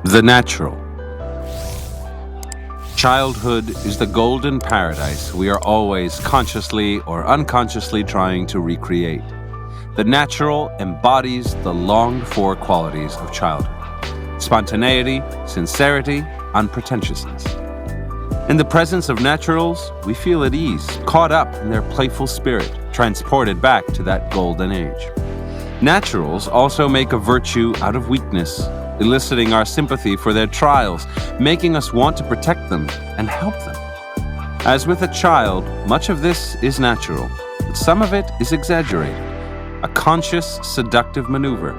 The natural. Childhood is the golden paradise we are always consciously or unconsciously trying to recreate. The natural embodies the longed-for qualities of childhood: spontaneity, sincerity, unpretentiousness. In the presence of naturals, we feel at ease, caught up in their playful spirit, transported back to that golden age. Naturals also make a virtue out of weakness, eliciting our sympathy for their trials, making us want to protect them and help them. As with a child, much of this is natural, but some of it is exaggerated, a conscious, seductive maneuver.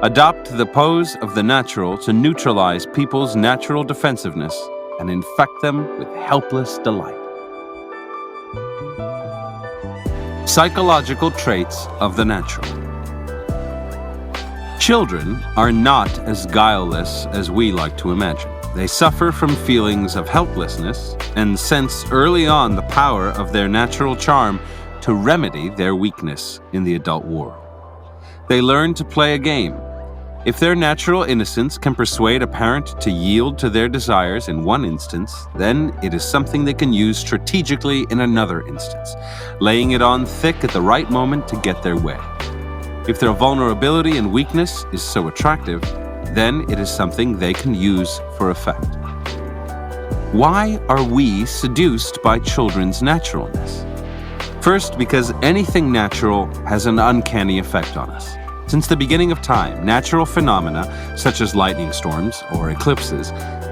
Adopt the pose of the natural to neutralize people's natural defensiveness and infect them with helpless delight. Psychological traits of the natural. Children are not as guileless as we like to imagine. They suffer from feelings of helplessness and sense early on the power of their natural charm to remedy their weakness in the adult world. They learn to play a game. If their natural innocence can persuade a parent to yield to their desires in one instance, then it is something they can use strategically in another instance, laying it on thick at the right moment to get their way. If their vulnerability and weakness is so attractive, then it is something they can use for effect. Why are we seduced by children's naturalness? First, because anything natural has an uncanny effect on us. Since the beginning of time, natural phenomena, such as lightning storms or eclipses,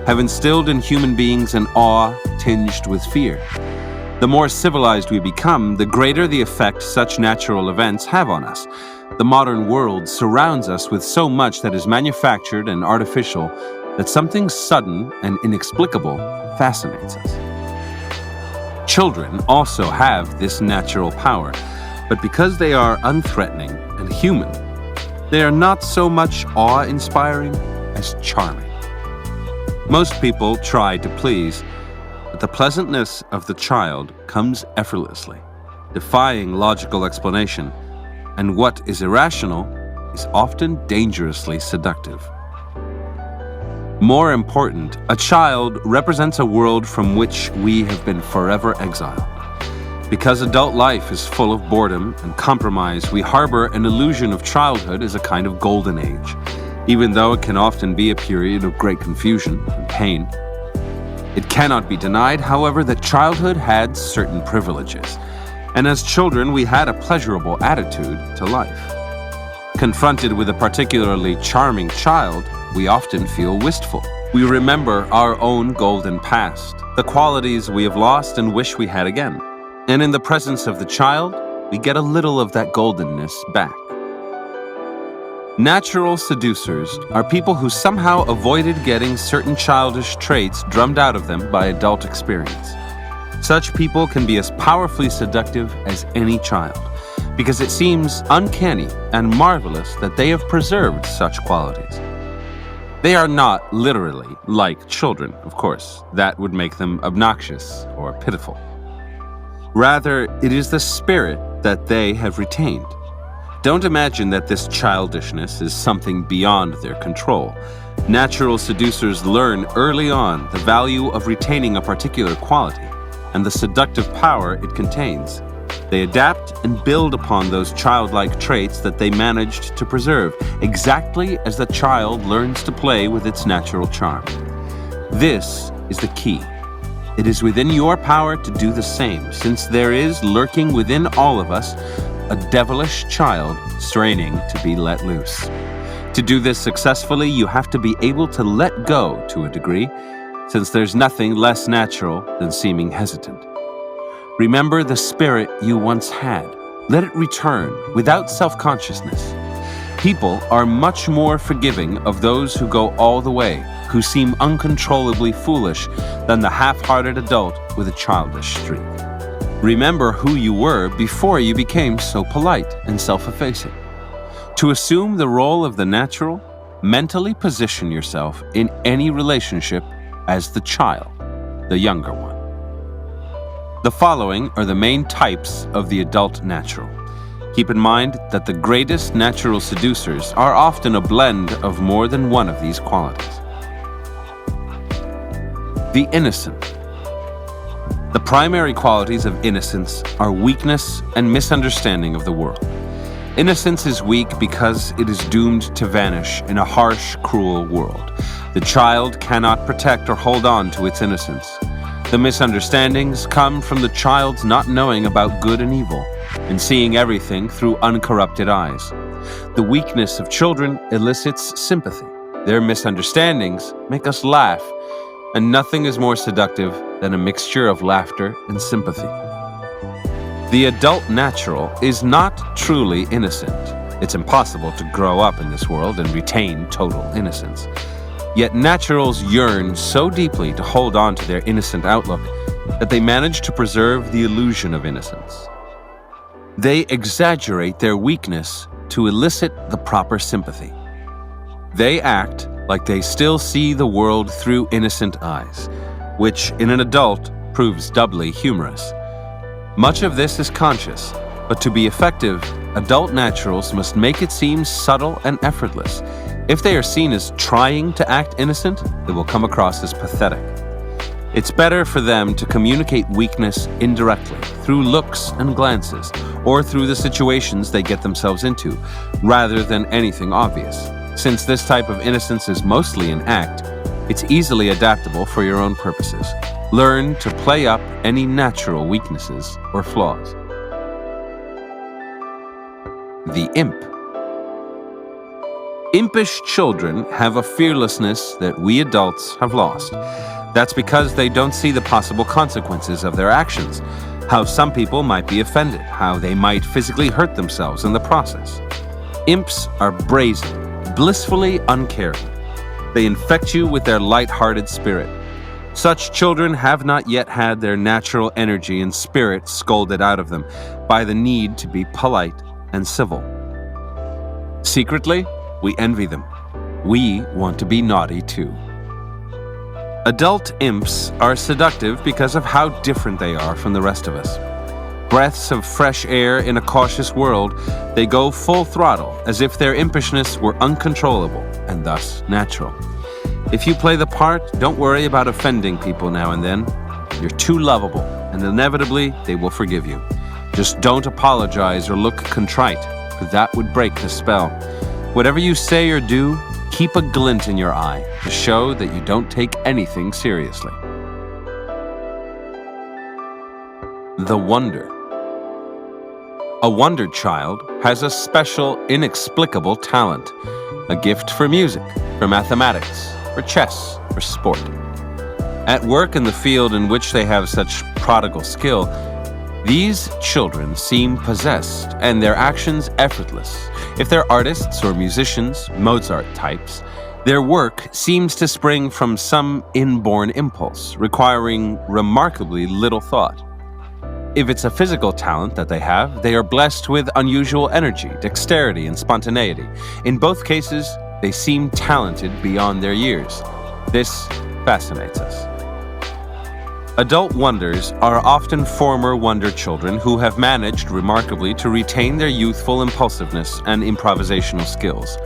have instilled in human beings an awe tinged with fear. The more civilized we become, the greater the effect such natural events have on us. The modern world surrounds us with so much that is manufactured and artificial that something sudden and inexplicable fascinates us. Children also have this natural power, but because they are unthreatening and human, they are not so much awe-inspiring as charming. Most people try to please, but the pleasantness of the child comes effortlessly, defying logical explanation, and what is irrational is often dangerously seductive. More important, a child represents a world from which we have been forever exiled. Because adult life is full of boredom and compromise, we harbor an illusion of childhood as a kind of golden age, even though it can often be a period of great confusion and pain. It cannot be denied, however, that childhood had certain privileges, and as children we had a pleasurable attitude to life. Confronted with a particularly charming child, we often feel wistful. We remember our own golden past, the qualities we have lost and wish we had again. And in the presence of the child, we get a little of that goldenness back. Natural seducers are people who somehow avoided getting certain childish traits drummed out of them by adult experience. Such people can be as powerfully seductive as any child, because it seems uncanny and marvelous that they have preserved such qualities. They are not literally like children, of course. That would make them obnoxious or pitiful. Rather, it is the spirit that they have retained. Don't imagine that this childishness is something beyond their control. Natural seducers learn early on the value of retaining a particular quality and the seductive power it contains. They adapt and build upon those childlike traits that they managed to preserve, exactly as the child learns to play with its natural charm. This is the key. It is within your power to do the same, since there is lurking within all of us a devilish child straining to be let loose. To do this successfully, you have to be able to let go to a degree, since there's nothing less natural than seeming hesitant. Remember the spirit you once had. Let it return without self-consciousness. People are much more forgiving of those who go all the way, who seem uncontrollably foolish, than the half-hearted adult with a childish streak. Remember who you were before you became so polite and self-effacing. To assume the role of the natural, mentally position yourself in any relationship as the child, the younger one. The following are the main types of the adult natural. Keep in mind that the greatest natural seducers are often a blend of more than one of these qualities. The innocent. The primary qualities of innocence are weakness and misunderstanding of the world. Innocence is weak because it is doomed to vanish in a harsh, cruel world. The child cannot protect or hold on to its innocence. The misunderstandings come from the child's not knowing about good and evil and seeing everything through uncorrupted eyes. The weakness of children elicits sympathy. Their misunderstandings make us laugh, and nothing is more seductive than a mixture of laughter and sympathy. The adult natural is not truly innocent. It's impossible to grow up in this world and retain total innocence. Yet naturals yearn so deeply to hold on to their innocent outlook that they manage to preserve the illusion of innocence. They exaggerate their weakness to elicit the proper sympathy. They act like they still see the world through innocent eyes, which in an adult proves doubly humorous. Much of this is conscious, but to be effective, adult naturals must make it seem subtle and effortless. If they are seen as trying to act innocent, it will come across as pathetic. It's better for them to communicate weakness indirectly, through looks and glances, or through the situations they get themselves into, rather than anything obvious. Since this type of innocence is mostly an act, it's easily adaptable for your own purposes. Learn to play up any natural weaknesses or flaws. The imp. Impish children have a fearlessness that we adults have lost. That's because they don't see the possible consequences of their actions, how some people might be offended, how they might physically hurt themselves in the process. Imps are brazen, blissfully uncaring. They infect you with their light-hearted spirit. Such children have not yet had their natural energy and spirit scolded out of them by the need to be polite and civil. Secretly, we envy them. We want to be naughty too. Adult imps are seductive because of how different they are from the rest of us. Breaths of fresh air in a cautious world, they go full throttle as if their impishness were uncontrollable and thus natural. If you play the part, don't worry about offending people now and then. You're too lovable, and inevitably they will forgive you. Just don't apologize or look contrite, for that would break the spell. Whatever you say or do, keep a glint in your eye to show that you don't take anything seriously. The wonder. A wonder child has a special, inexplicable talent, a gift for music, for mathematics, for chess, for sport. At work in the field in which they have such prodigal skill, these children seem possessed and their actions effortless. If they're artists or musicians, Mozart types, their work seems to spring from some inborn impulse, requiring remarkably little thought. If it's a physical talent that they have, they are blessed with unusual energy, dexterity, and spontaneity. In both cases, they seem talented beyond their years. This fascinates us. Adult wonders are often former wonder children who have managed remarkably to retain their youthful impulsiveness and improvisational skills.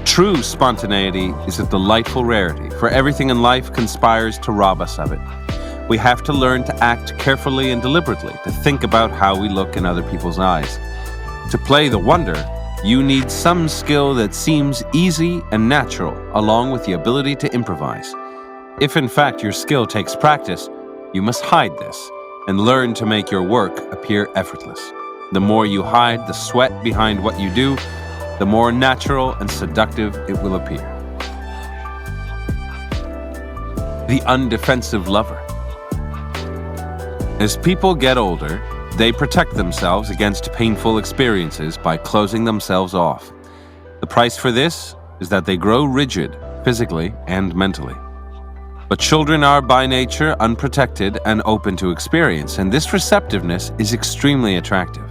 True spontaneity is a delightful rarity, for everything in life conspires to rob us of it. We have to learn to act carefully and deliberately, to think about how we look in other people's eyes. To play the wonder, you need some skill that seems easy and natural, along with the ability to improvise. If in fact your skill takes practice, you must hide this and learn to make your work appear effortless. The more you hide the sweat behind what you do, the more natural and seductive it will appear. The undefensive lover. As people get older, they protect themselves against painful experiences by closing themselves off. The price for this is that they grow rigid, physically and mentally. But children are by nature unprotected and open to experience, and this receptiveness is extremely attractive.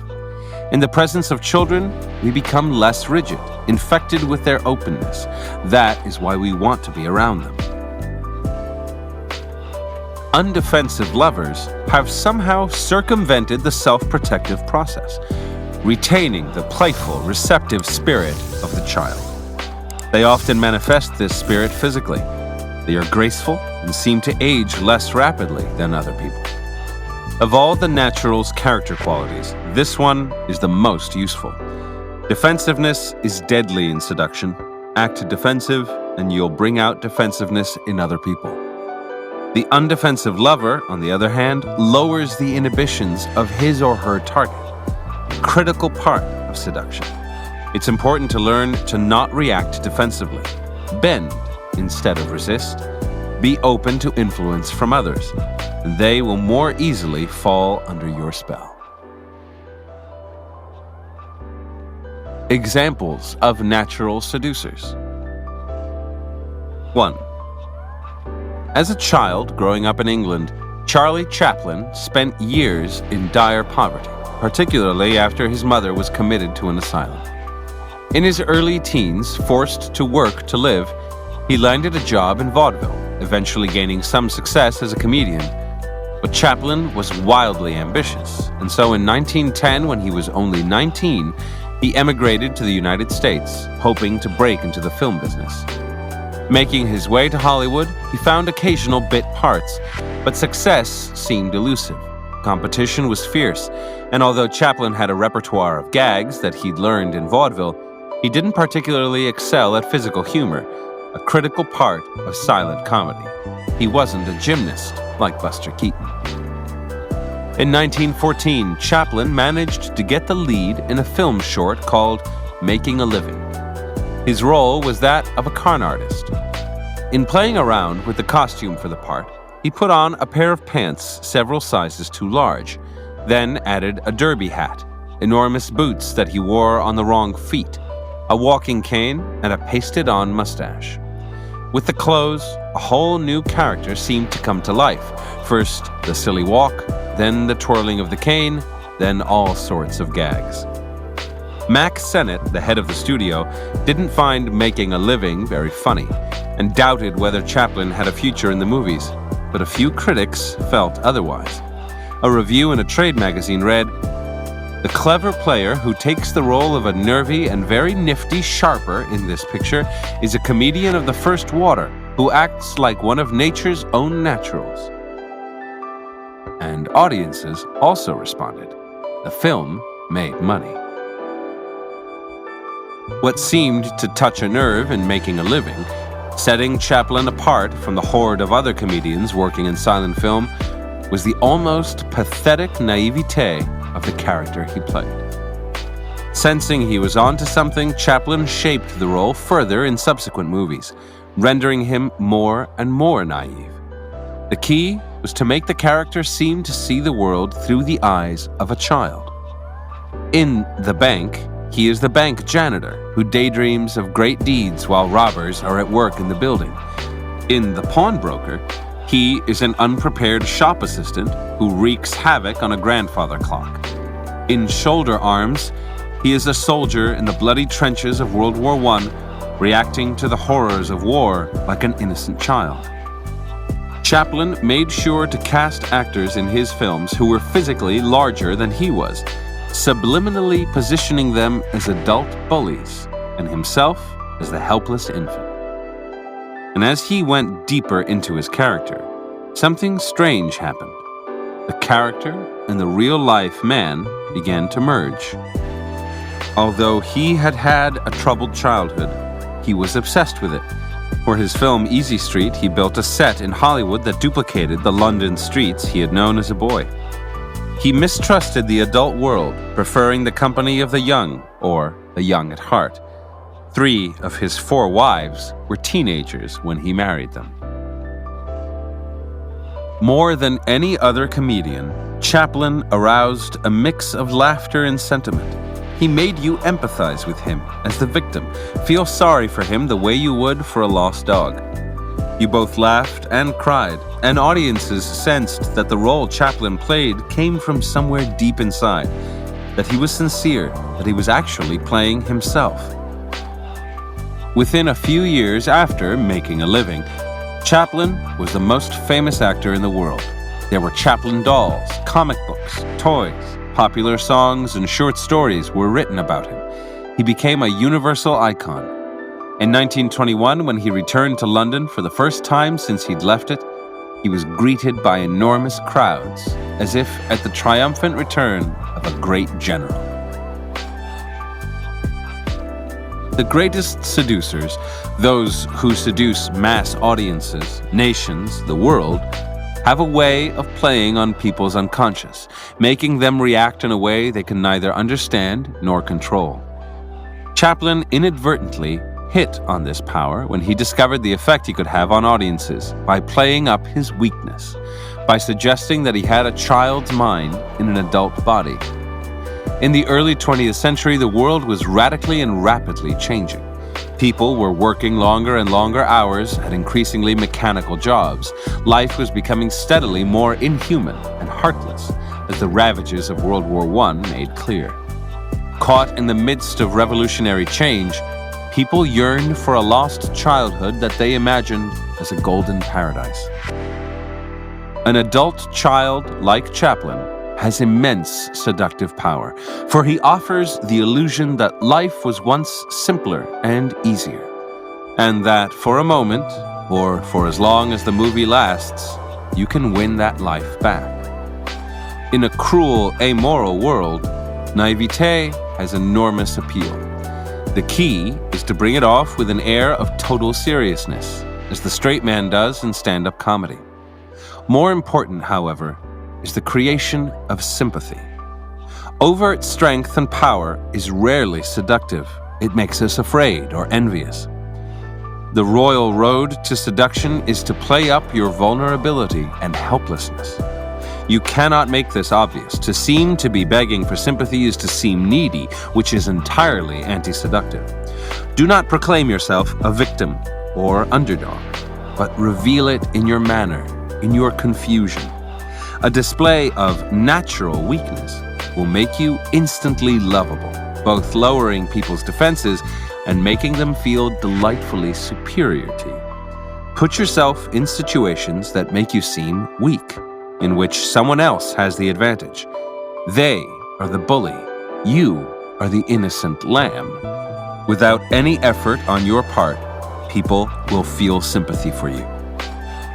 In the presence of children, we become less rigid, infected with their openness. That is why we want to be around them. Undefensive lovers have somehow circumvented the self-protective process, retaining the playful, receptive spirit of the child. They often manifest this spirit physically. They are graceful, and seem to age less rapidly than other people. Of all the natural's character qualities, this one is the most useful. Defensiveness is deadly in seduction. Act defensive, and you'll bring out defensiveness in other people. The undefensive lover, on the other hand, lowers the inhibitions of his or her target, a critical part of seduction. It's important to learn to not react defensively. Bend instead of resist. Be open to influence from others, and they will more easily fall under your spell. Examples of natural seducers. 1. As a child growing up in England, Charlie Chaplin spent years in dire poverty, particularly after his mother was committed to an asylum. In his early teens, forced to work to live, he landed a job in vaudeville, eventually gaining some success as a comedian. But Chaplin was wildly ambitious, and so in 1910, when he was only 19, he emigrated to the United States, hoping to break into the film business. Making his way to Hollywood, he found occasional bit parts, but success seemed elusive. Competition was fierce, and although Chaplin had a repertoire of gags that he'd learned in vaudeville, he didn't particularly excel at physical humor, a critical part of silent comedy. He wasn't a gymnast like Buster Keaton. In 1914, Chaplin managed to get the lead in a film short called Making a Living. His role was that of a con artist. In playing around with the costume for the part, he put on a pair of pants several sizes too large, then added a derby hat, enormous boots that he wore on the wrong feet, a walking cane, and a pasted-on mustache. With the clothes, a whole new character seemed to come to life. First, the silly walk, then the twirling of the cane, then all sorts of gags. Mack Sennett, the head of the studio, didn't find Making a Living very funny and doubted whether Chaplin had a future in the movies, but a few critics felt otherwise. A review in a trade magazine read, "The clever player who takes the role of a nervy and very nifty sharper in this picture is a comedian of the first water who acts like one of nature's own naturals." And audiences also responded. The film made money. What seemed to touch a nerve in Making a Living, setting Chaplin apart from the horde of other comedians working in silent film, was the almost pathetic naivete of the character he played. Sensing he was onto something, Chaplin shaped the role further in subsequent movies, rendering him more and more naive. The key was to make the character seem to see the world through the eyes of a child. In The Bank, he is the bank janitor who daydreams of great deeds while robbers are at work in the building. In The Pawnbroker, he is an unprepared shop assistant who wreaks havoc on a grandfather clock. In Shoulder Arms, he is a soldier in the bloody trenches of World War I, reacting to the horrors of war like an innocent child. Chaplin made sure to cast actors in his films who were physically larger than he was, subliminally positioning them as adult bullies and himself as the helpless infant. And as he went deeper into his character, something strange happened. The character and the real-life man began to merge. Although he had had a troubled childhood, he was obsessed with it. For his film Easy Street, he built a set in Hollywood that duplicated the London streets he had known as a boy. He mistrusted the adult world, preferring the company of the young, or the young at heart. 3 of his 4 wives were teenagers when he married them. More than any other comedian, Chaplin aroused a mix of laughter and sentiment. He made you empathize with him as the victim, feel sorry for him the way you would for a lost dog. You both laughed and cried, and audiences sensed that the role Chaplin played came from somewhere deep inside, that he was sincere, that he was actually playing himself. Within a few years after Making a Living, Chaplin was the most famous actor in the world. There were Chaplin dolls, comic books, toys, popular songs, and short stories were written about him. He became a universal icon. In 1921, when he returned to London for the first time since he'd left it, he was greeted by enormous crowds, as if at the triumphant return of a great general. The greatest seducers, those who seduce mass audiences, nations, the world, have a way of playing on people's unconscious, making them react in a way they can neither understand nor control. Chaplin inadvertently hit on this power when he discovered the effect he could have on audiences by playing up his weakness, by suggesting that he had a child's mind in an adult body. In the early 20th century, the world was radically and rapidly changing. People were working longer and longer hours at increasingly mechanical jobs. Life was becoming steadily more inhuman and heartless, as the ravages of World War I made clear. Caught in the midst of revolutionary change, people yearned for a lost childhood that they imagined as a golden paradise. An adult child like Chaplin has immense seductive power, for he offers the illusion that life was once simpler and easier, and that for a moment, or for as long as the movie lasts, you can win that life back. In a cruel, amoral world, naivete has enormous appeal. The key is to bring it off with an air of total seriousness, as the straight man does in stand-up comedy. More important, however, is the creation of sympathy. Overt strength and power is rarely seductive. It makes us afraid or envious. The royal road to seduction is to play up your vulnerability and helplessness. You cannot make this obvious. To seem to be begging for sympathy is to seem needy, which is entirely anti-seductive. Do not proclaim yourself a victim or underdog, but reveal it in your manner, in your confusion. A display of natural weakness will make you instantly lovable, both lowering people's defenses and making them feel delightfully superior to you. Put yourself in situations that make you seem weak, in which someone else has the advantage. They are the bully. You are the innocent lamb. Without any effort on your part, people will feel sympathy for you.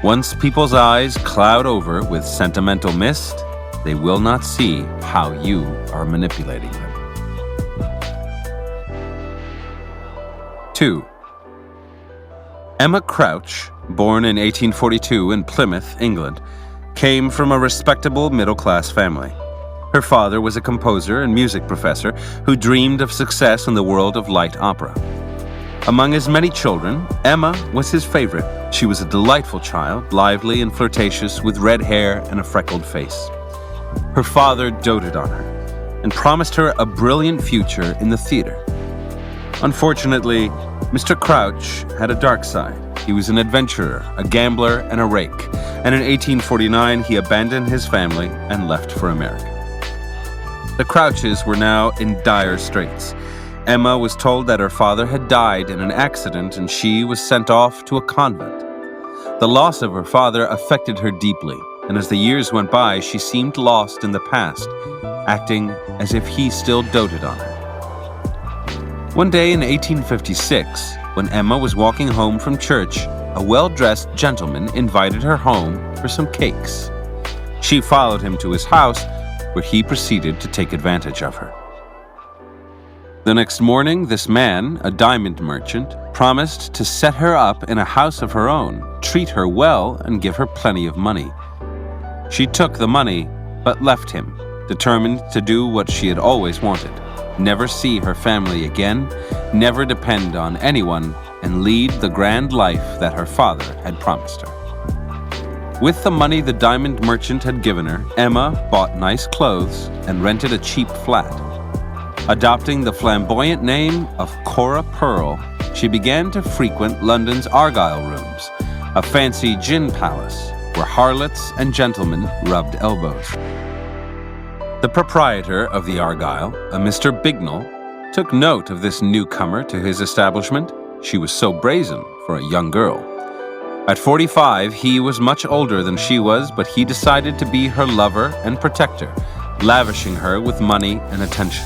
Once people's eyes cloud over with sentimental mist, they will not see how you are manipulating them. 2. Emma Crouch, born in 1842 in Plymouth, England, came from a respectable middle-class family. Her father was a composer and music professor who dreamed of success in the world of light opera. Among his many children, Emma was his favorite. She was a delightful child, lively and flirtatious, with red hair and a freckled face. Her father doted on her and promised her a brilliant future in the theater. Unfortunately, Mr. Crouch had a dark side. He was an adventurer, a gambler, and a rake, and in 1849 he abandoned his family and left for America. The Crouches were now in dire straits. Emma was told that her father had died in an accident and she was sent off to a convent. The loss of her father affected her deeply, and as the years went by, she seemed lost in the past, acting as if he still doted on her. One day in 1856, when Emma was walking home from church, a well-dressed gentleman invited her home for some cakes. She followed him to his house, where he proceeded to take advantage of her. The next morning, this man, a diamond merchant, promised to set her up in a house of her own, treat her well, and give her plenty of money. She took the money, but left him, determined to do what she had always wanted: never see her family again, never depend on anyone, and lead the grand life that her father had promised her. With the money the diamond merchant had given her, Emma bought nice clothes and rented a cheap flat. Adopting the flamboyant name of Cora Pearl, she began to frequent London's Argyle Rooms, a fancy gin palace where harlots and gentlemen rubbed elbows. The proprietor of the Argyle, a Mr. Bignell, took note of this newcomer to his establishment. She was so brazen for a young girl. At 45, he was much older than she was, but he decided to be her lover and protector, lavishing her with money and attention.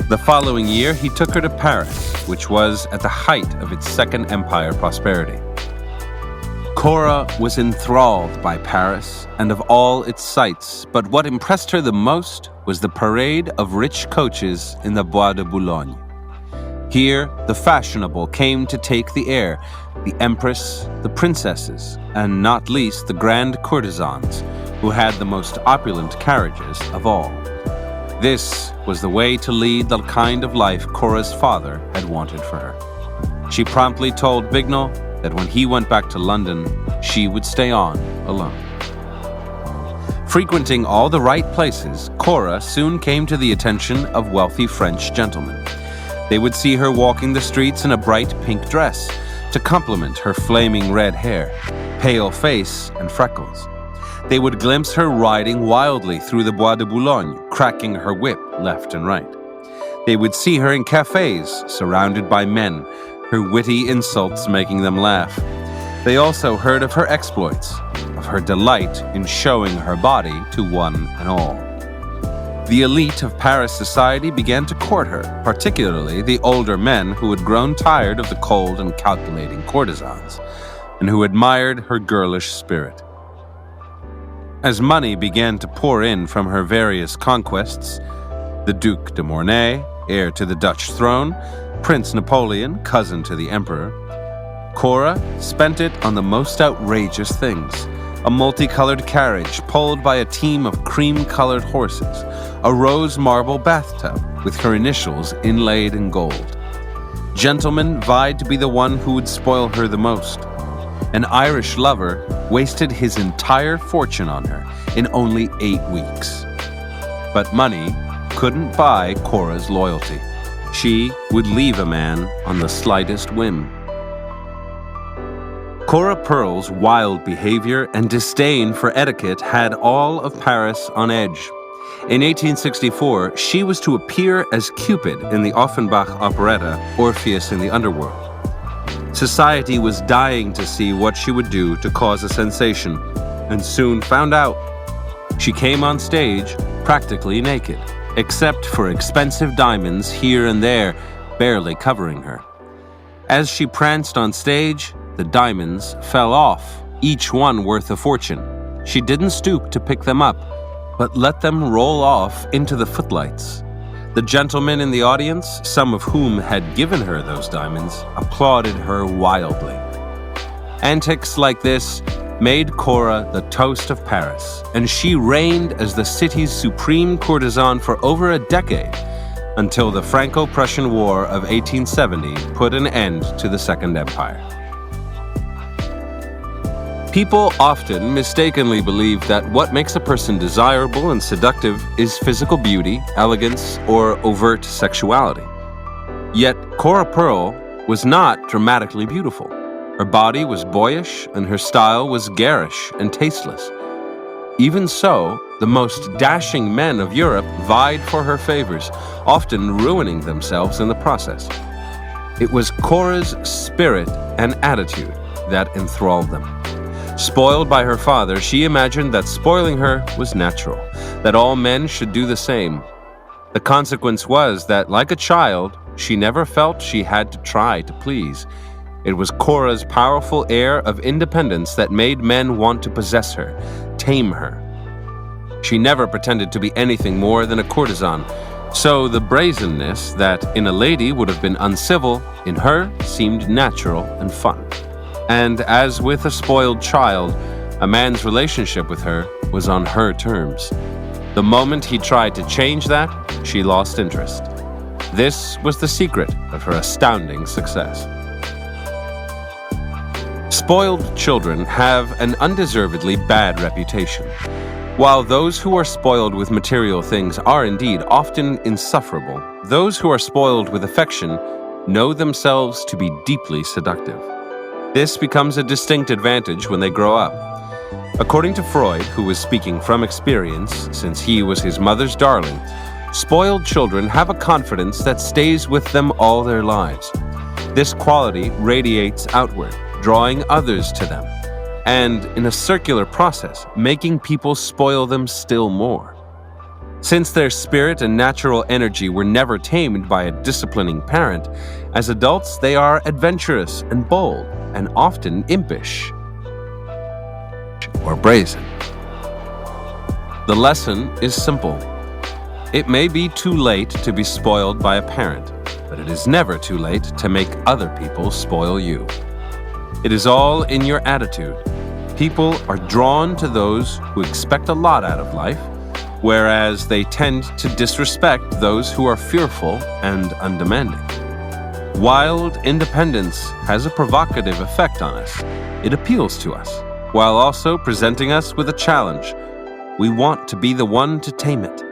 The following year, he took her to Paris, which was at the height of its Second Empire prosperity. Cora was enthralled by Paris and of all its sights, but what impressed her the most was the parade of rich coaches in the Bois de Boulogne. Here, the fashionable came to take the air, the empress, the princesses, and not least the grand courtesans, who had the most opulent carriages of all. This was the way to lead the kind of life Cora's father had wanted for her. She promptly told Bignell that when he went back to London, she would stay on alone. Frequenting all the right places, Cora soon came to the attention of wealthy French gentlemen. They would see her walking the streets in a bright pink dress to complement her flaming red hair, pale face, and freckles. They would glimpse her riding wildly through the Bois de Boulogne, cracking her whip left and right. They would see her in cafes, surrounded by men, her witty insults making them laugh. They also heard of her exploits, of her delight in showing her body to one and all. The elite of Paris society began to court her, particularly the older men who had grown tired of the cold and calculating courtesans, and who admired her girlish spirit. As money began to pour in from her various conquests, the Duc de Mornay, heir to the Dutch throne, Prince Napoleon, cousin to the Emperor, Cora spent it on the most outrageous things: a multicolored carriage pulled by a team of cream-colored horses, a rose marble bathtub with her initials inlaid in gold. Gentlemen vied to be the one who would spoil her the most. An Irish lover wasted his entire fortune on her in only 8 weeks. But money couldn't buy Cora's loyalty. She would leave a man on the slightest whim. Cora Pearl's wild behavior and disdain for etiquette had all of Paris on edge. In 1864, she was to appear as Cupid in the Offenbach operetta Orpheus in the Underworld. Society was dying to see what she would do to cause a sensation, and soon found out. She came on stage practically naked, except for expensive diamonds here and there, barely covering her. As she pranced on stage, the diamonds fell off, each one worth a fortune. She didn't stoop to pick them up, but let them roll off into the footlights. The gentlemen in the audience, some of whom had given her those diamonds, applauded her wildly. Antics like this made Cora the toast of Paris, and she reigned as the city's supreme courtesan for over a decade, until the Franco-Prussian War of 1870 put an end to the Second Empire. People often mistakenly believe that what makes a person desirable and seductive is physical beauty, elegance, or overt sexuality. Yet Cora Pearl was not dramatically beautiful. Her body was boyish, and her style was garish and tasteless. Even so, the most dashing men of Europe vied for her favors, often ruining themselves in the process. It was Cora's spirit and attitude that enthralled them. Spoiled by her father, she imagined that spoiling her was natural, that all men should do the same. The consequence was that, like a child, she never felt she had to try to please. It was Cora's powerful air of independence that made men want to possess her, tame her. She never pretended to be anything more than a courtesan, so the brazenness that in a lady would have been uncivil, in her seemed natural and fun. And as with a spoiled child, a man's relationship with her was on her terms. The moment he tried to change that, she lost interest. This was the secret of her astounding success. Spoiled children have an undeservedly bad reputation. While those who are spoiled with material things are indeed often insufferable, those who are spoiled with affection know themselves to be deeply seductive. This becomes a distinct advantage when they grow up. According to Freud, who was speaking from experience, since he was his mother's darling, spoiled children have a confidence that stays with them all their lives. This quality radiates outward, drawing others to them, and in a circular process, making people spoil them still more. Since their spirit and natural energy were never tamed by a disciplining parent, as adults they are adventurous and bold, and often impish. or brazen. The lesson is simple. It may be too late to be spoiled by a parent, but it is never too late to make other people spoil you. It is all in your attitude. People are drawn to those who expect a lot out of life, whereas they tend to disrespect those who are fearful and undemanding. Wild independence has a provocative effect on us. It appeals to us, while also presenting us with a challenge. We want to be the one to tame it,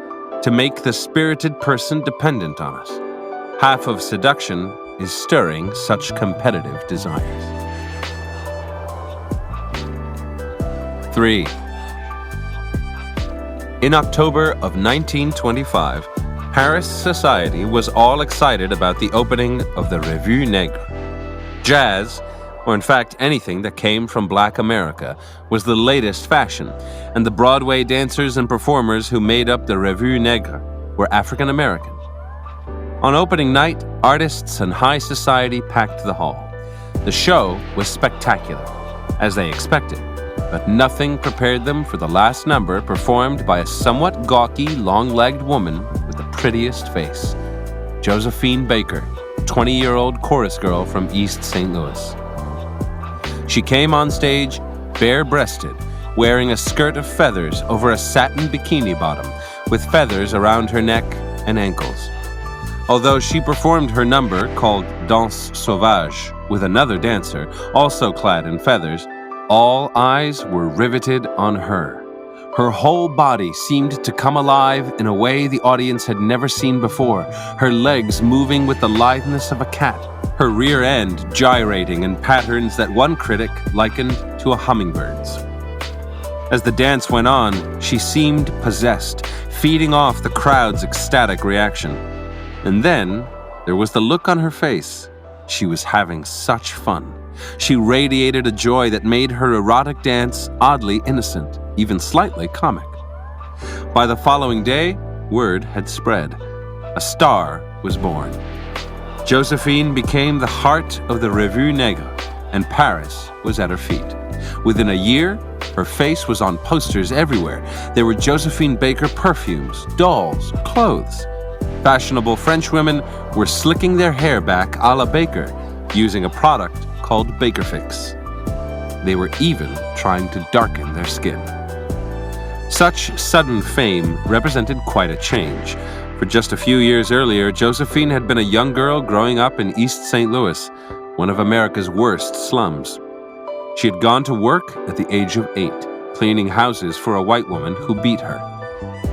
to make the spirited person dependent on us. Half of seduction is stirring such competitive desires. 3. In October of 1925, Paris society was all excited about the opening of the Revue Negre. Jazz, or in fact anything that came from Black America, was the latest fashion, and the Broadway dancers and performers who made up the Revue Negre were African American. On opening night, artists and high society packed the hall. The show was spectacular, as they expected, but nothing prepared them for the last number performed by a somewhat gawky, long-legged woman with the prettiest face, Josephine Baker, 20-year-old chorus girl from East St. Louis. She came on stage bare-breasted, wearing a skirt of feathers over a satin bikini bottom, with feathers around her neck and ankles. Although she performed her number, called Danse Sauvage, with another dancer, also clad in feathers, all eyes were riveted on her. Her whole body seemed to come alive in a way the audience had never seen before, her legs moving with the litheness of a cat, her rear end gyrating in patterns that one critic likened to a hummingbird's. As the dance went on, she seemed possessed, feeding off the crowd's ecstatic reaction. And then there was the look on her face. She was having such fun. She radiated a joy that made her erotic dance oddly innocent, even slightly comic. By the following day, word had spread. A star was born. Josephine became the heart of the Revue Negre, and Paris was at her feet. Within a year, her face was on posters everywhere. There were Josephine Baker perfumes, dolls, clothes. Fashionable French women were slicking their hair back a la Baker, using a product called Baker Fix. They were even trying to darken their skin. Such sudden fame represented quite a change. For just a few years earlier, Josephine had been a young girl growing up in East St. Louis, one of America's worst slums. She had gone to work at the age of 8, cleaning houses for a white woman who beat her.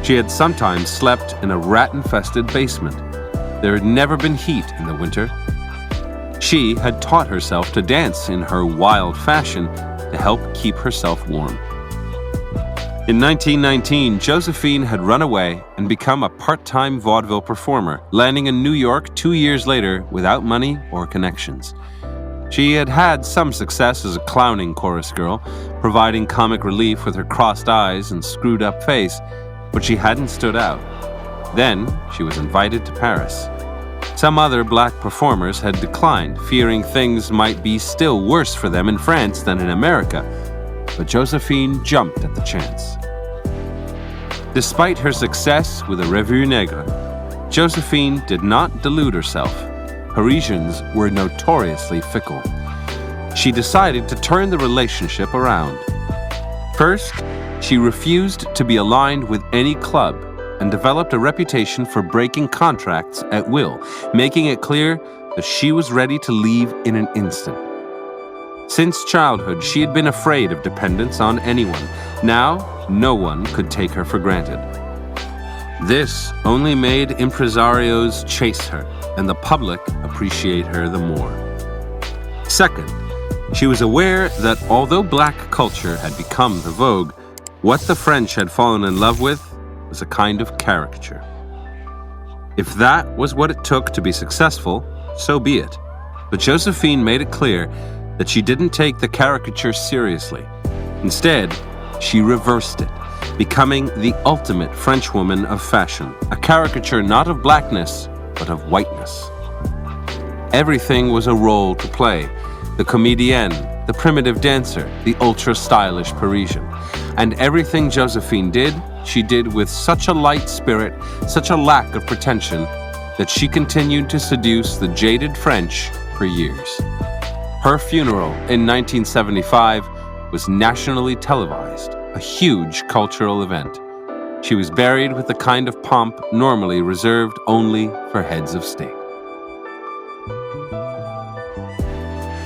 She had sometimes slept in a rat-infested basement. There had never been heat in the winter. She had taught herself to dance in her wild fashion to help keep herself warm. In 1919, Josephine had run away and become a part-time vaudeville performer, landing in New York 2 years later without money or connections. She had had some success as a clowning chorus girl, providing comic relief with her crossed eyes and screwed-up face, but she hadn't stood out. Then she was invited to Paris. Some other black performers had declined, fearing things might be still worse for them in France than in America, but Josephine jumped at the chance. Despite her success with the Revue Negre, Josephine did not delude herself. Parisians were notoriously fickle. She decided to turn the relationship around. First, she refused to be aligned with any club and developed a reputation for breaking contracts at will, making it clear that she was ready to leave in an instant. Since childhood, she had been afraid of dependence on anyone. Now, no one could take her for granted. This only made impresarios chase her, and the public appreciate her the more. Second, she was aware that although black culture had become the vogue, what the French had fallen in love with was a kind of caricature. If that was what it took to be successful, so be it. But Josephine made it clear that she didn't take the caricature seriously. Instead, she reversed it, becoming the ultimate Frenchwoman of fashion, a caricature not of blackness, but of whiteness. Everything was a role to play. The comedienne, the primitive dancer, the ultra-stylish Parisian. And everything Josephine did, she did with such a light spirit, such a lack of pretension, that she continued to seduce the jaded French for years. Her funeral in 1975 was nationally televised, a huge cultural event. She was buried with the kind of pomp normally reserved only for heads of state.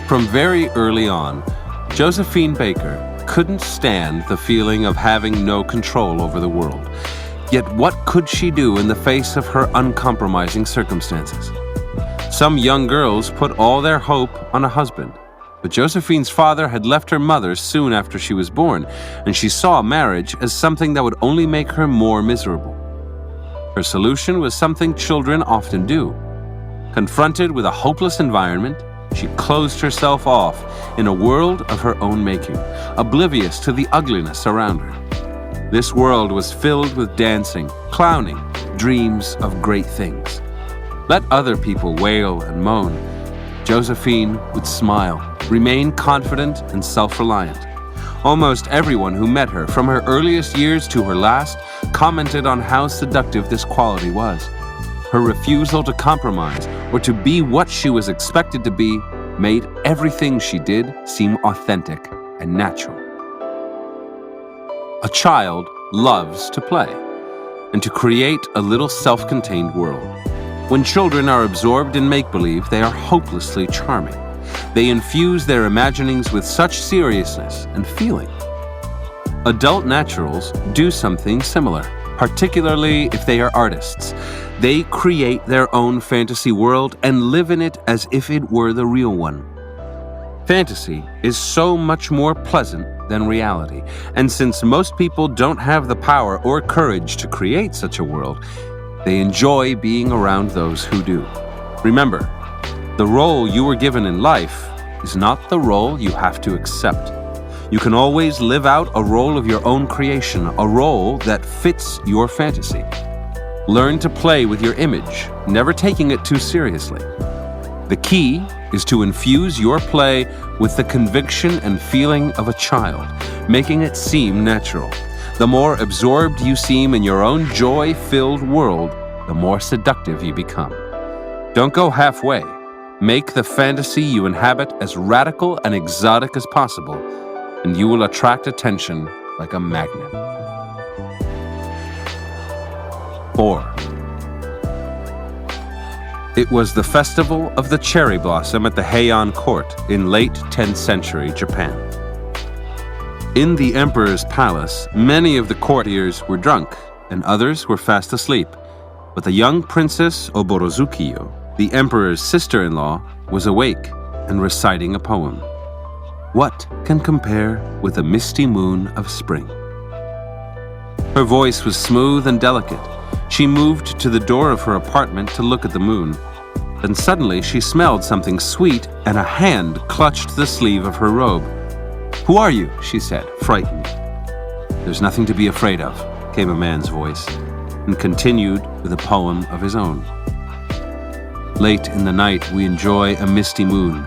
From very early on, Josephine Baker couldn't stand the feeling of having no control over the world. Yet what could she do in the face of her uncompromising circumstances? Some young girls put all their hope on a husband, but Josephine's father had left her mother soon after she was born, and she saw marriage as something that would only make her more miserable. Her solution was something children often do. Confronted with a hopeless environment, she closed herself off in a world of her own making, oblivious to the ugliness around her. This world was filled with dancing, clowning, dreams of great things. Let other people wail and moan. Josephine would smile, remain confident and self-reliant. Almost everyone who met her, from her earliest years to her last, commented on how seductive this quality was. Her refusal to compromise or to be what she was expected to be made everything she did seem authentic and natural. A child loves to play and to create a little self-contained world. When children are absorbed in make-believe, they are hopelessly charming. They infuse their imaginings with such seriousness and feeling. Adult naturals do something similar, particularly if they are artists. They create their own fantasy world and live in it as if it were the real one. Fantasy is so much more pleasant than reality, and since most people don't have the power or courage to create such a world, they enjoy being around those who do. Remember, the role you were given in life is not the role you have to accept. You can always live out a role of your own creation, a role that fits your fantasy. Learn to play with your image, never taking it too seriously. The key is to infuse your play with the conviction and feeling of a child, making it seem natural. The more absorbed you seem in your own joy-filled world, the more seductive you become. Don't go halfway. Make the fantasy you inhabit as radical and exotic as possible, and you will attract attention like a magnet. 4. It was the festival of the cherry blossom at the Heian court in late 10th century Japan. In the emperor's palace, many of the courtiers were drunk and others were fast asleep, but the young princess Oborozukiyo, the emperor's sister-in-law, was awake and reciting a poem. What can compare with the misty moon of spring? Her voice was smooth and delicate. She moved to the door of her apartment to look at the moon. Then suddenly she smelled something sweet and a hand clutched the sleeve of her robe. "Who are you?" she said, frightened. "There's nothing to be afraid of," came a man's voice, and continued with a poem of his own. Late in the night we enjoy a misty moon.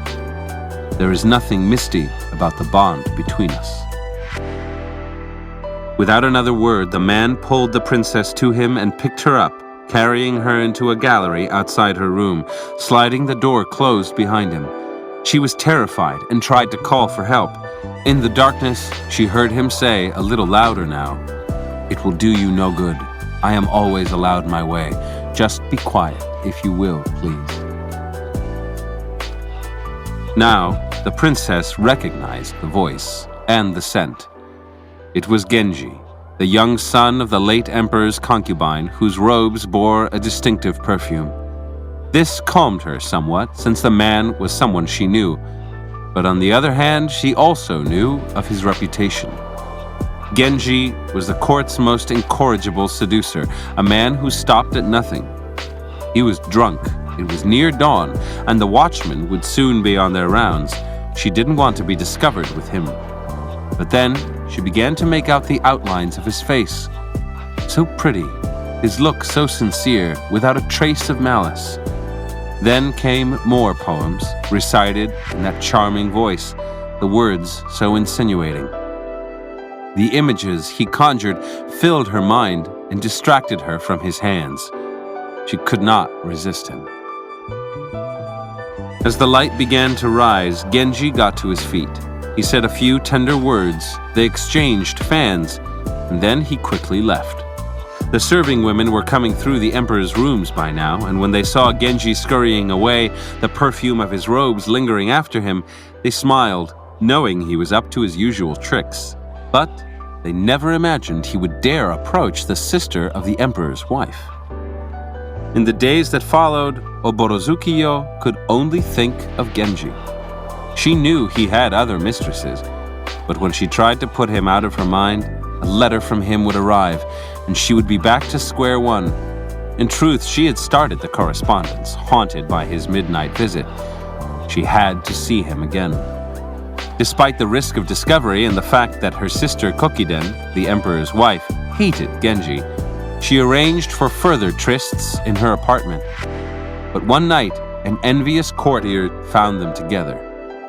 There is nothing misty about the bond between us. Without another word, the man pulled the princess to him and picked her up, carrying her into a gallery outside her room, sliding the door closed behind him. She was terrified and tried to call for help. In the darkness, she heard him say, a little louder now, "It will do you no good. I am always allowed my way. Just be quiet, if you will, please." Now, the princess recognized the voice and the scent. It was Genji, the young son of the late emperor's concubine, whose robes bore a distinctive perfume. This calmed her somewhat, since the man was someone she knew. But on the other hand, she also knew of his reputation. Genji was the court's most incorrigible seducer, a man who stopped at nothing. He was drunk, it was near dawn, and the watchmen would soon be on their rounds. She didn't want to be discovered with him. But then she began to make out the outlines of his face. So pretty, his look so sincere, without a trace of malice. Then came more poems, recited in that charming voice, the words so insinuating. The images he conjured filled her mind and distracted her from his hands. She could not resist him. As the light began to rise, Genji got to his feet. He said a few tender words, they exchanged fans, and then he quickly left. The serving women were coming through the emperor's rooms by now, and when they saw Genji scurrying away, the perfume of his robes lingering after him, they smiled, knowing he was up to his usual tricks. But they never imagined he would dare approach the sister of the emperor's wife. In the days that followed, Oborozuki-yo could only think of Genji. She knew he had other mistresses, but when she tried to put him out of her mind, a letter from him would arrive, and she would be back to square one. In truth, she had started the correspondence, haunted by his midnight visit. She had to see him again. Despite the risk of discovery and the fact that her sister Kokiden, the emperor's wife, hated Genji, she arranged for further trysts in her apartment. But one night, an envious courtier found them together.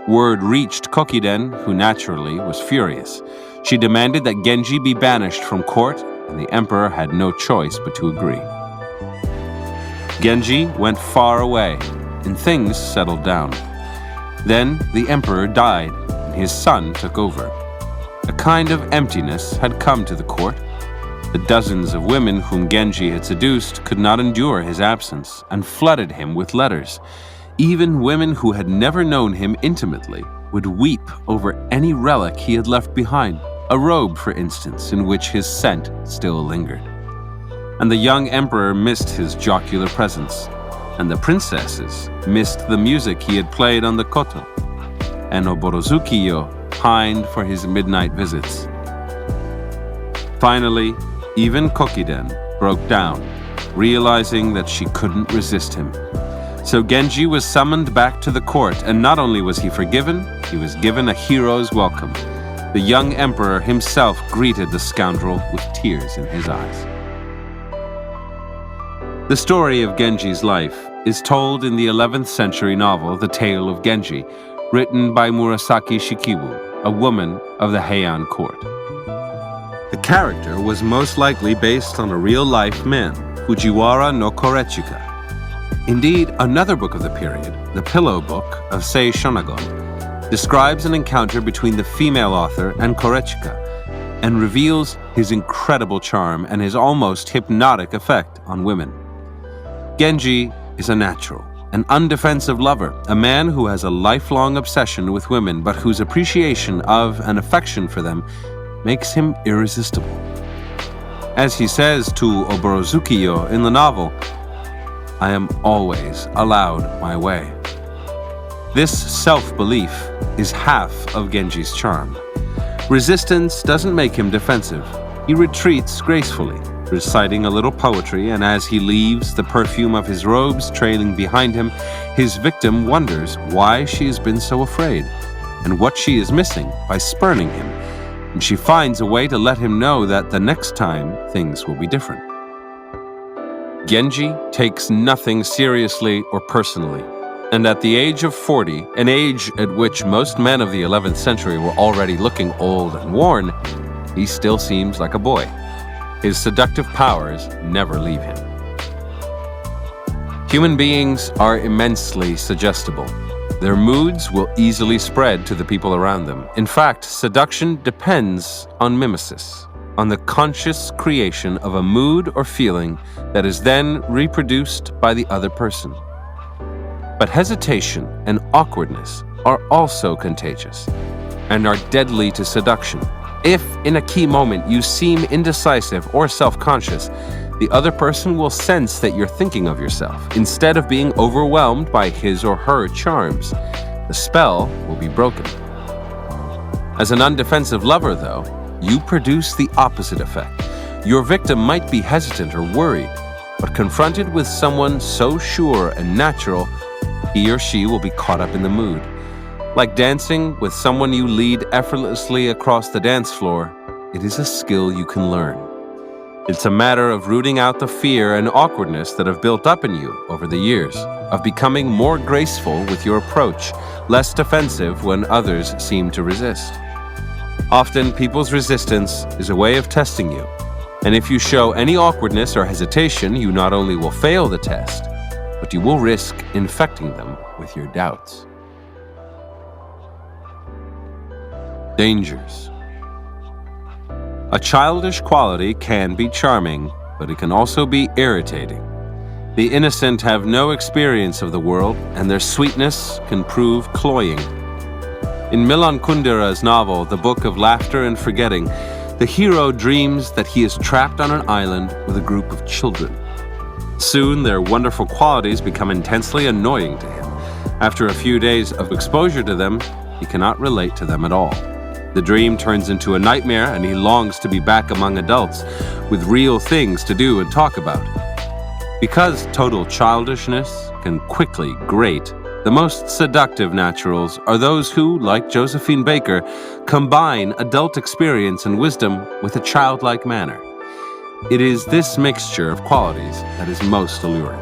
Word reached Kokiden, who naturally was furious. She demanded that Genji be banished from court, and the emperor had no choice but to agree. Genji went far away, and things settled down. Then the emperor died, and his son took over. A kind of emptiness had come to the court. The dozens of women whom Genji had seduced could not endure his absence and flooded him with letters. Even women who had never known him intimately would weep over any relic he had left behind, a robe, for instance, in which his scent still lingered. And the young emperor missed his jocular presence, and the princesses missed the music he had played on the koto, and Oborozuki-yo pined for his midnight visits. Finally, even Kokiden broke down, realizing that she couldn't resist him. So Genji was summoned back to the court, and not only was he forgiven, he was given a hero's welcome. The young emperor himself greeted the scoundrel with tears in his eyes. The story of Genji's life is told in the 11th century novel The Tale of Genji, written by Murasaki Shikibu, a woman of the Heian court. The character was most likely based on a real-life man, Fujiwara no Korechika. Indeed, another book of the period, The Pillow Book of Sei Shonagon, describes an encounter between the female author and Korechika and reveals his incredible charm and his almost hypnotic effect on women. Genji is a natural, an undefensive lover, a man who has a lifelong obsession with women but whose appreciation of and affection for them makes him irresistible. As he says to Oborozuki-yo in the novel, "I am always allowed my way." This self-belief is half of Genji's charm. Resistance doesn't make him defensive. He retreats gracefully, reciting a little poetry, and as he leaves, the perfume of his robes trailing behind him, his victim wonders why she has been so afraid and what she is missing by spurning him. And she finds a way to let him know that the next time things will be different. Genji takes nothing seriously or personally, and at the age of 40, an age at which most men of the 11th century were already looking old and worn, he still seems like a boy. His seductive powers never leave him. Human beings are immensely suggestible. Their moods will easily spread to the people around them. In fact, seduction depends on mimesis, on the conscious creation of a mood or feeling that is then reproduced by the other person. But hesitation and awkwardness are also contagious and are deadly to seduction. If, in a key moment, you seem indecisive or self-conscious, the other person will sense that you're thinking of yourself instead of being overwhelmed by his or her charms. The spell will be broken. As an undefensive lover, though, you produce the opposite effect. Your victim might be hesitant or worried, but confronted with someone so sure and natural, he or she will be caught up in the mood. Like dancing with someone you lead effortlessly across the dance floor, it is a skill you can learn. It's a matter of rooting out the fear and awkwardness that have built up in you over the years, of becoming more graceful with your approach, less defensive when others seem to resist. Often, people's resistance is a way of testing you, and if you show any awkwardness or hesitation, you not only will fail the test, but you will risk infecting them with your doubts. Dangers. A childish quality can be charming, but it can also be irritating. The innocent have no experience of the world, and their sweetness can prove cloying. In Milan Kundera's novel, The Book of Laughter and Forgetting, the hero dreams that he is trapped on an island with a group of children. Soon, their wonderful qualities become intensely annoying to him. After a few days of exposure to them, he cannot relate to them at all. The dream turns into a nightmare, and he longs to be back among adults with real things to do and talk about. Because total childishness can quickly grate, the most seductive naturals are those who, like Josephine Baker, combine adult experience and wisdom with a childlike manner. It is this mixture of qualities that is most alluring.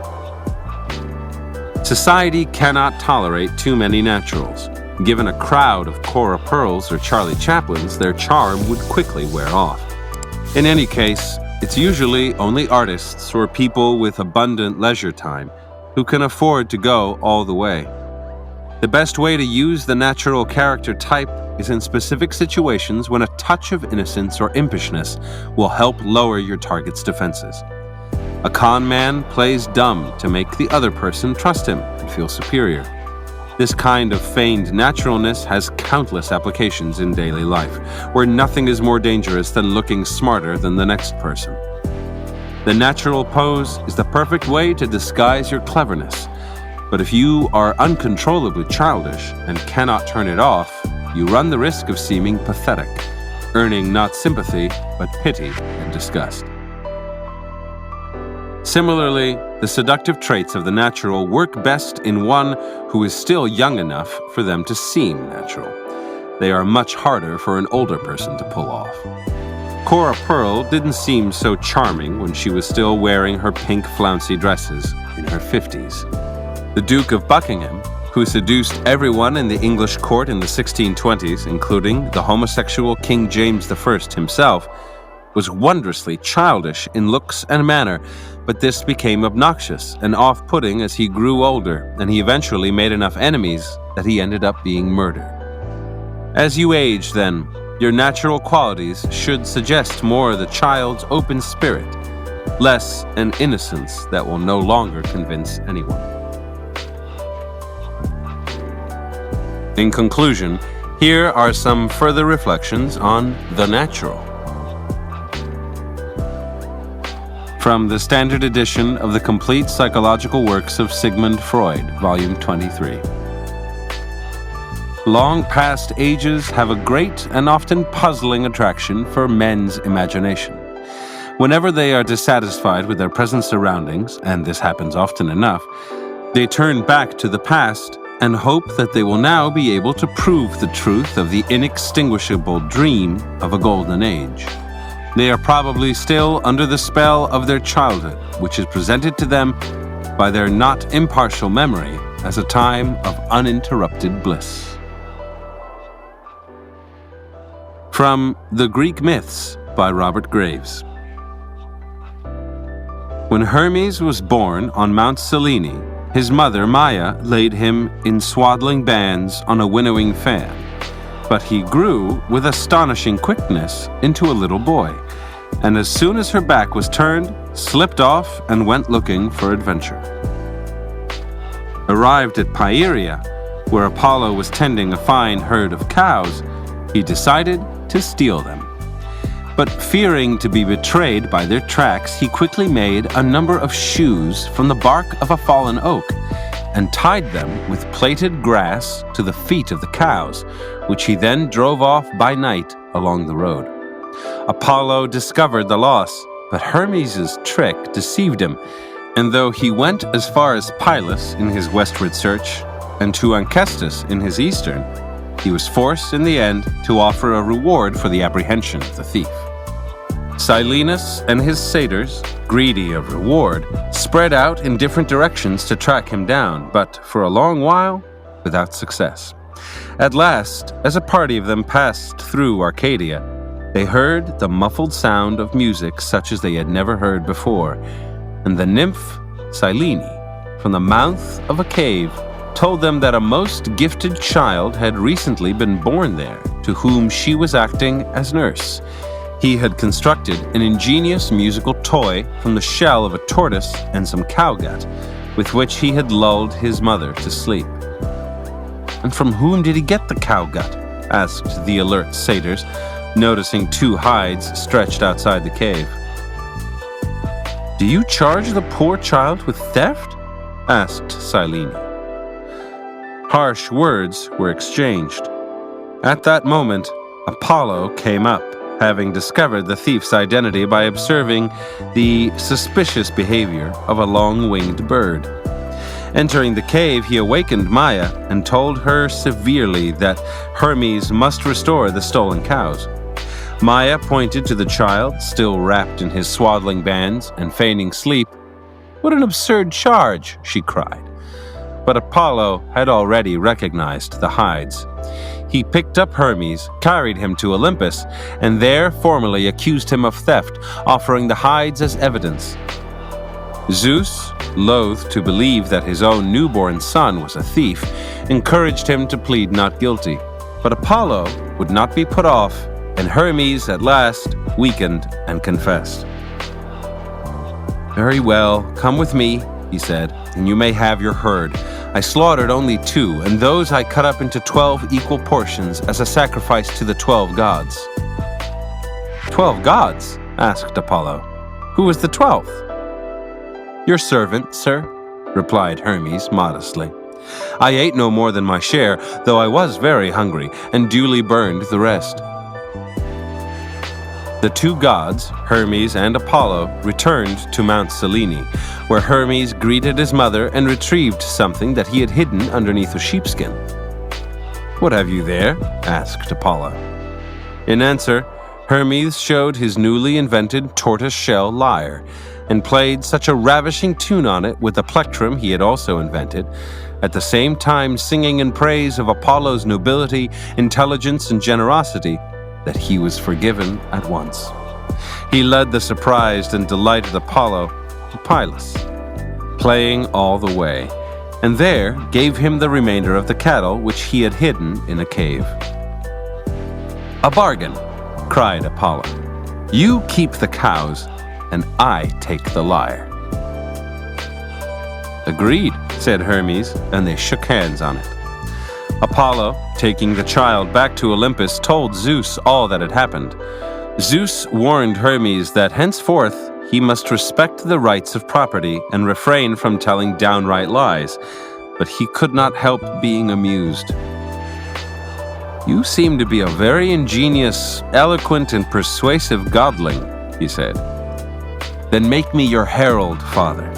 Society cannot tolerate too many naturals. Given a crowd of Cora Pearls or Charlie Chaplins, their charm would quickly wear off. In any case, it's usually only artists or people with abundant leisure time who can afford to go all the way. The best way to use the natural character type is in specific situations when a touch of innocence or impishness will help lower your target's defenses. A con man plays dumb to make the other person trust him and feel superior. This kind of feigned naturalness has countless applications in daily life, where nothing is more dangerous than looking smarter than the next person. The natural pose is the perfect way to disguise your cleverness, but if you are uncontrollably childish and cannot turn it off, you run the risk of seeming pathetic, earning not sympathy, but pity and disgust. Similarly, the seductive traits of the natural work best in one who is still young enough for them to seem natural. They are much harder for an older person to pull off. Cora Pearl didn't seem so charming when she was still wearing her pink flouncy dresses in her 50s. The Duke of Buckingham, who seduced everyone in the English court in the 1620s, including the homosexual King James I himself, was wondrously childish in looks and manner, but this became obnoxious and off-putting as he grew older, and he eventually made enough enemies that he ended up being murdered. As you age, then, your natural qualities should suggest more the child's open spirit, less an innocence that will no longer convince anyone. In conclusion, here are some further reflections on the natural. From the Standard Edition of the Complete Psychological Works of Sigmund Freud, Volume 23. Long past ages have a great and often puzzling attraction for men's imagination. Whenever they are dissatisfied with their present surroundings, and this happens often enough, they turn back to the past and hope that they will now be able to prove the truth of the inextinguishable dream of a golden age. They are probably still under the spell of their childhood, which is presented to them by their not impartial memory as a time of uninterrupted bliss. From The Greek Myths by Robert Graves. When Hermes was born on Mount Selene, his mother Maia laid him in swaddling bands on a winnowing fan. But he grew with astonishing quickness into a little boy, and as soon as her back was turned, slipped off and went looking for adventure. Arrived at Pieria, where Apollo was tending a fine herd of cows, he decided to steal them. But fearing to be betrayed by their tracks, he quickly made a number of shoes from the bark of a fallen oak and tied them with plaited grass to the feet of the cows, which he then drove off by night along the road. Apollo discovered the loss, but Hermes' trick deceived him, and though he went as far as Pylos in his westward search and to Ancestus in his eastern, he was forced in the end to offer a reward for the apprehension of the thief. Silenus and his satyrs, greedy of reward, spread out in different directions to track him down, but for a long while, without success. At last, as a party of them passed through Arcadia, they heard the muffled sound of music such as they had never heard before, and the nymph Silene, from the mouth of a cave, told them that a most gifted child had recently been born there, to whom she was acting as nurse. He had constructed an ingenious musical toy from the shell of a tortoise and some cowgut, with which he had lulled his mother to sleep. "And from whom did he get the cowgut?" asked the alert satyrs, noticing 2 hides stretched outside the cave. "Do you charge the poor child with theft?" asked Silene. Harsh words were exchanged. At that moment, Apollo came up, having discovered the thief's identity by observing the suspicious behavior of a long-winged bird. Entering the cave, he awakened Maya and told her severely that Hermes must restore the stolen cows. Maya pointed to the child, still wrapped in his swaddling bands and feigning sleep. "What an absurd charge!" she cried. But Apollo had already recognized the hides. He picked up Hermes, carried him to Olympus, and there formally accused him of theft, offering the hides as evidence. Zeus, loath to believe that his own newborn son was a thief, encouraged him to plead not guilty. But Apollo would not be put off, and Hermes at last weakened and confessed. "Very well, come with me," he said, "and you may have your herd. I slaughtered only 2, and those I cut up into 12 equal portions as a sacrifice to the 12 gods." "12 gods?" asked Apollo. "Who was the 12th?" "Your servant, sir," replied Hermes modestly. "I ate no more than my share, though I was very hungry, and duly burned the rest." The 2 gods, Hermes and Apollo, returned to Mount Selene, where Hermes greeted his mother and retrieved something that he had hidden underneath a sheepskin. "What have you there?" asked Apollo. In answer, Hermes showed his newly invented tortoise-shell lyre, and played such a ravishing tune on it with the plectrum he had also invented, at the same time singing in praise of Apollo's nobility, intelligence, and generosity, that he was forgiven at once. He led the surprised and delighted Apollo to Pylos, playing all the way, and there gave him the remainder of the cattle which he had hidden in a cave. "A bargain," cried Apollo. "You keep the cows, and I take the lyre." "Agreed," said Hermes, and they shook hands on it. Apollo, taking the child back to Olympus, told Zeus all that had happened. Zeus warned Hermes that henceforth he must respect the rights of property and refrain from telling downright lies, but he could not help being amused. "You seem to be a very ingenious, eloquent, and persuasive godling," he said. "Then make me your herald, father,"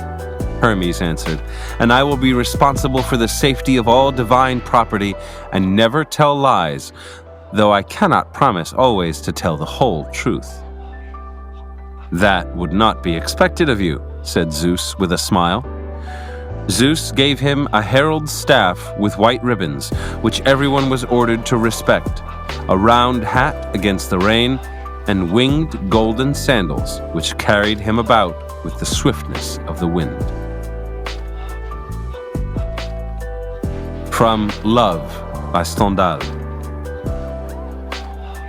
Hermes answered, "and I will be responsible for the safety of all divine property and never tell lies, though I cannot promise always to tell the whole truth." "That would not be expected of you," said Zeus with a smile. Zeus gave him a herald's staff with white ribbons, which everyone was ordered to respect, a round hat against the rain, and winged golden sandals, which carried him about with the swiftness of the wind. From Love by Stendhal.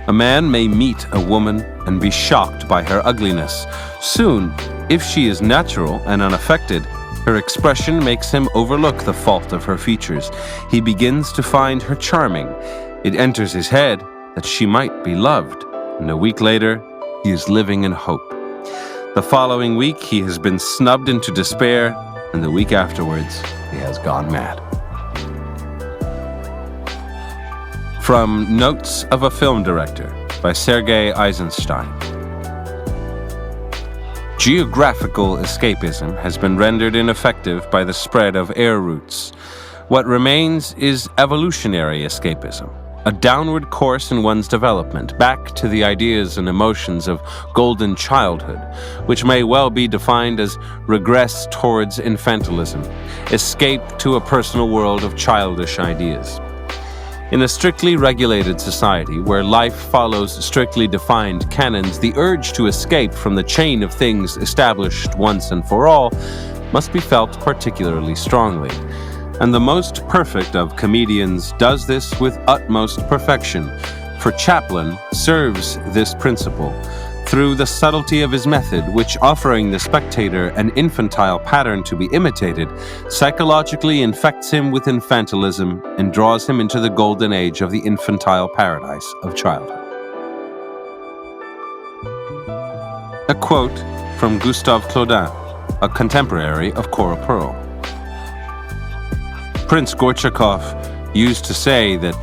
A man may meet a woman and be shocked by her ugliness. Soon, if she is natural and unaffected, her expression makes him overlook the fault of her features. He begins to find her charming. It enters his head that she might be loved, and a week later, he is living in hope. The following week, he has been snubbed into despair, and the week afterwards, he has gone mad. From Notes of a Film Director by Sergei Eisenstein. Geographical escapism has been rendered ineffective by the spread of air routes. What remains is evolutionary escapism. a downward course in one's development, back to the ideas and emotions of golden childhood, which may well be defined as regress towards infantilism, escape to a personal world of childish ideas. In a strictly regulated society where life follows strictly defined canons, the urge to escape from the chain of things established once and for all must be felt particularly strongly. And the most perfect of comedians does this with utmost perfection, for Chaplin serves this principle through the subtlety of his method, which, offering the spectator an infantile pattern to be imitated, psychologically infects him with infantilism and draws him into the golden age of the infantile paradise of childhood. A quote from Gustave Claudin, a contemporary of Cora Pearl. Prince Gorchakov used to say that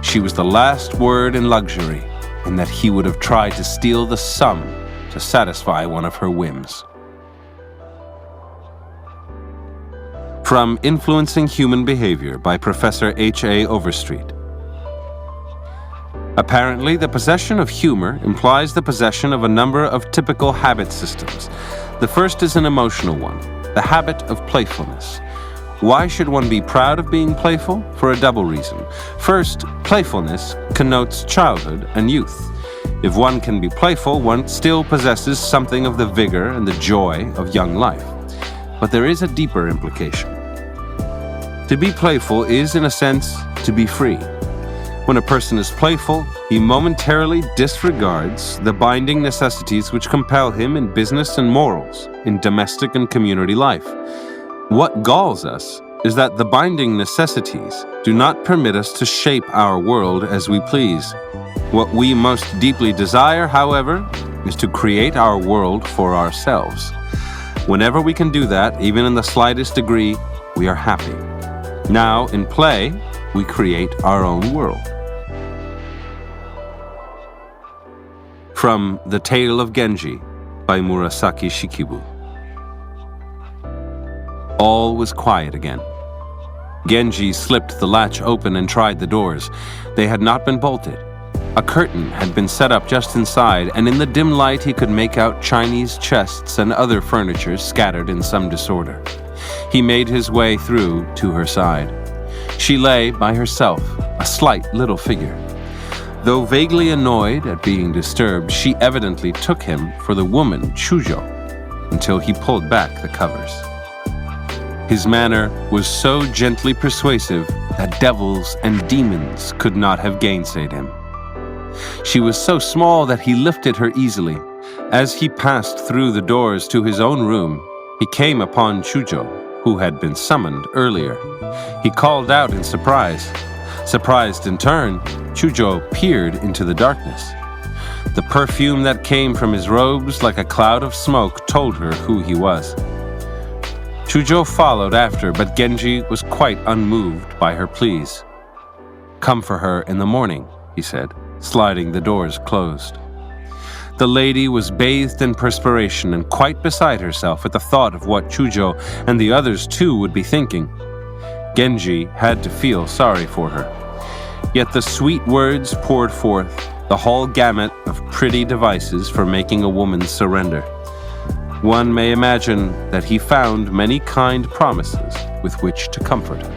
she was the last word in luxury, and that he would have tried to steal the sum to satisfy one of her whims. From Influencing Human Behavior by Professor H.A. Overstreet. Apparently, the possession of humor implies the possession of a number of typical habit systems. The first is an emotional one, the habit of playfulness. Why should one be proud of being playful? For a double reason. First, playfulness connotes childhood and youth. If one can be playful, one still possesses something of the vigor and the joy of young life. But there is a deeper implication. To be playful is, in a sense, to be free. When a person is playful, he momentarily disregards the binding necessities which compel him in business and morals, in domestic and community life. What galls us is that the binding necessities do not permit us to shape our world as we please. What we most deeply desire, however, is to create our world for ourselves. Whenever we can do that, even in the slightest degree, we are happy. Now, in play, we create our own world. From The Tale of Genji by Murasaki Shikibu. All was quiet again. Genji slipped the latch open and tried the doors. They had not been bolted. A curtain had been set up just inside, and in the dim light he could make out Chinese chests and other furniture scattered in some disorder. He made his way through to her side. She lay by herself, a slight little figure. Though vaguely annoyed at being disturbed, she evidently took him for the woman Chujo, until he pulled back the covers. His manner was so gently persuasive that devils and demons could not have gainsaid him. She was so small that he lifted her easily. As he passed through the doors to his own room, he came upon Chujo, who had been summoned earlier. He called out in surprise. Surprised in turn, Chujo peered into the darkness. The perfume that came from his robes like a cloud of smoke told her who he was. Chujo followed after, but Genji was quite unmoved by her pleas. "Come for her in the morning," he said, sliding the doors closed. The lady was bathed in perspiration and quite beside herself at the thought of what Chujo and the others too would be thinking. Genji had to feel sorry for her. Yet the sweet words poured forth, the whole gamut of pretty devices for making a woman surrender. One may imagine that he found many kind promises with which to comfort her.